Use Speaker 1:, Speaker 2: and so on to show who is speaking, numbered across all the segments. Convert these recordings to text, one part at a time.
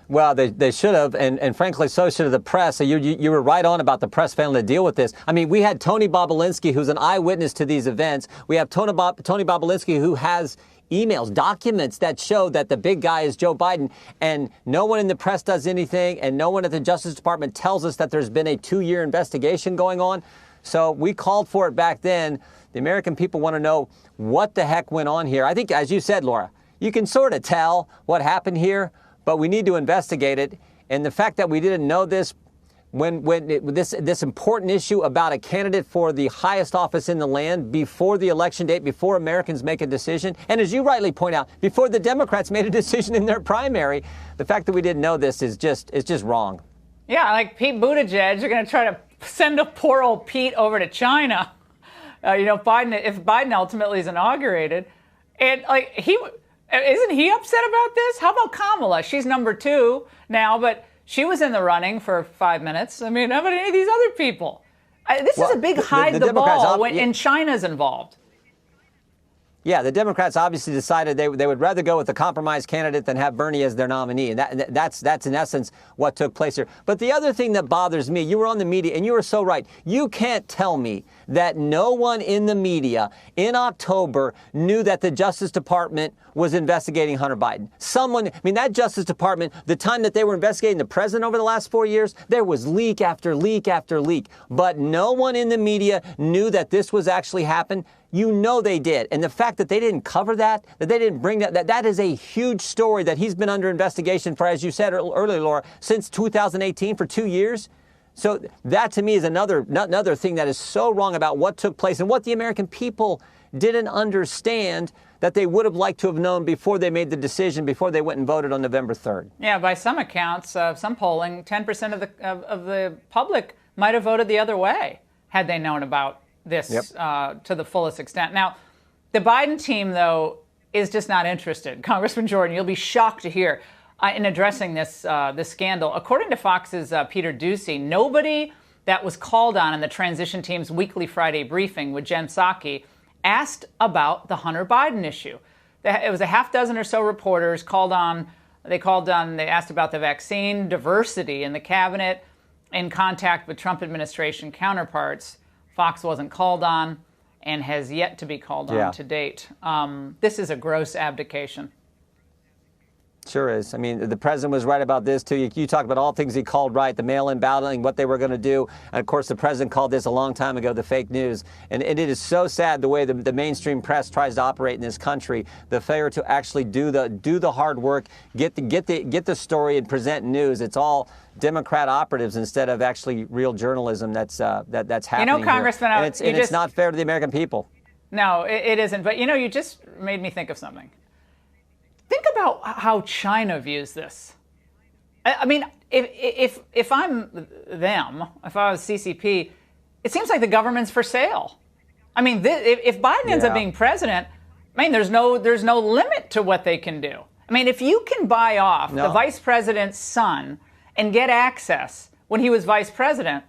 Speaker 1: Well, they should have, and frankly, so should have the press. So you were right on about the press failing to deal with this. I mean, we had Tony Bobulinski, who's an eyewitness to these events. We have Tony Bobulinski, who has emails, documents that show that the big guy is Joe Biden, and no one in the press does anything, and no one at the Justice Department tells us that there's been a 2-year investigation going on. So we called for it back then. The American people want to know what the heck went on here. I think, as you said, Laura, you can sort of tell what happened here, but we need to investigate it. And the fact that we didn't know this this important issue about a candidate for the highest office in the land before the election date, before Americans make a decision, and as you rightly point out, before the Democrats made a decision in their primary, the fact that we didn't know this is just wrong.
Speaker 2: Yeah, like Pete Buttigieg, you're going to try to send a poor old Pete over to China. If Biden ultimately is inaugurated, and isn't he upset about this? How about Kamala? She's number 2 now, but she was in the running for 5 minutes. I mean, how about any of these other people? This is a big hide the ball when China's involved.
Speaker 1: Yeah, the Democrats obviously decided they would rather go with a compromise candidate than have Bernie as their nominee. And that's in essence what took place here. But the other thing that bothers me, you were on the media and you were so right. You can't tell me that no one in the media in October knew that the Justice Department was investigating Hunter Biden. That Justice Department, the time that they were investigating the president over the last 4 years, there was leak after leak after leak. But no one in the media knew that this was actually happened. You know they did. And the fact that they didn't cover that they didn't bring that is a huge story that he's been under investigation for, as you said earlier, Laura, since 2018 for 2 years. So that to me is another thing that is so wrong about what took place and what the American people didn't understand that they would have liked to have known before they made the decision, before they went and voted on November 3rd.
Speaker 2: Yeah, by some accounts, some polling, 10% of the public might have voted the other way had they known about this to the fullest extent. Now, the Biden team, though, is just not interested. Congressman Jordan, you'll be shocked to hear in addressing this scandal. According to Fox's Peter Doocy, nobody that was called on in the transition team's weekly Friday briefing with Jen Psaki asked about the Hunter Biden issue. It was a half dozen or so reporters called on. They asked about the vaccine, diversity in the cabinet, in contact with Trump administration counterparts. Fox wasn't called on and has yet to be called on to date. This is a gross abdication.
Speaker 1: Sure is. I mean, the president was right about this, too. You talk about all things he called right, the mail-in balloting, what they were going to do. And, of course, the president called this a long time ago, the fake news. And it is so sad the way the mainstream press tries to operate in this country, the failure to actually do the hard work, get the story and present news. It's all Democrat operatives instead of actually real journalism that's happening
Speaker 2: Congressman,
Speaker 1: here. And it's not fair to the American people.
Speaker 2: No, it isn't. But, you just made me think of something. Think about how China views this. I mean, if I'm them, if I was CCP, it seems like the government's for sale. I mean, if Biden ends up being president, there's no limit to what they can do. I mean, if you can buy off the vice president's son and get access when he was vice president,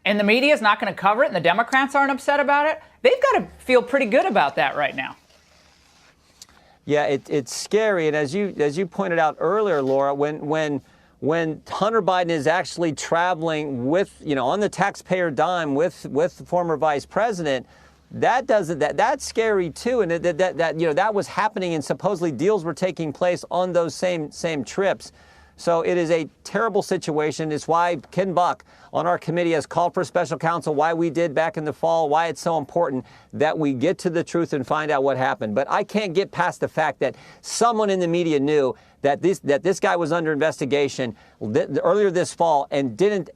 Speaker 2: and the media is not going to cover it, and the Democrats aren't upset about it, they've got to feel pretty good about that right now.
Speaker 1: Yeah, it's scary, and as you pointed out earlier, Laura, when Hunter Biden is actually traveling with, on the taxpayer dime with the former vice president, that's scary too, and that was happening, and supposedly deals were taking place on those same trips. So it is a terrible situation. It's why Ken Buck on our committee has called for special counsel, why we did back in the fall, why it's so important that we get to the truth and find out what happened. But I can't get past the fact that someone in the media knew that this guy was under investigation earlier this fall and didn't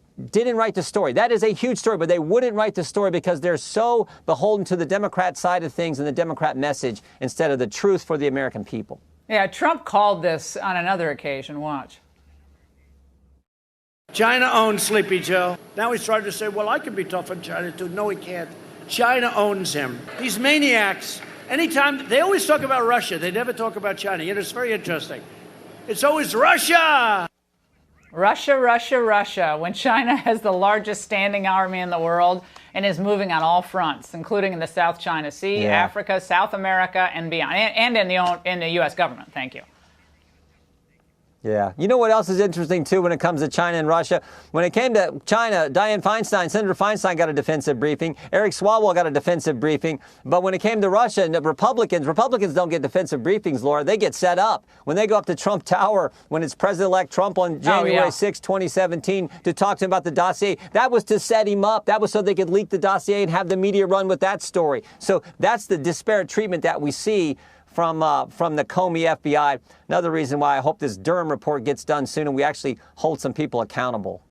Speaker 1: write the story. That is a huge story, but they wouldn't write the story because they're so beholden to the Democrat side of things and the Democrat message instead of the truth for the American people.
Speaker 2: Yeah, Trump called this on another occasion. Watch.
Speaker 3: China owns Sleepy Joe. Now he's trying to say, well, I can be tough on China, too. No, he can't. China owns him. These maniacs, anytime, they always talk about Russia. They never talk about China. It's very interesting. It's always Russia.
Speaker 2: Russia, Russia, Russia, when China has the largest standing army in the world and is moving on all fronts, including in the South China Sea, Africa, South America, and beyond, and in the U.S. government. Thank you.
Speaker 1: Yeah. You know what else is interesting, too, when it comes to China and Russia? When it came to China, Senator Feinstein got a defensive briefing. Eric Swalwell got a defensive briefing. But when it came to Russia and the Republicans don't get defensive briefings, Laura. They get set up. When they go up to Trump Tower, when it's President-elect Trump on January 6, 2017, to talk to him about the dossier, that was to set him up. That was so they could leak the dossier and have the media run with that story. So that's the disparate treatment that we see from the Comey FBI. Another reason why I hope this Durham report gets done soon and we actually hold some people accountable.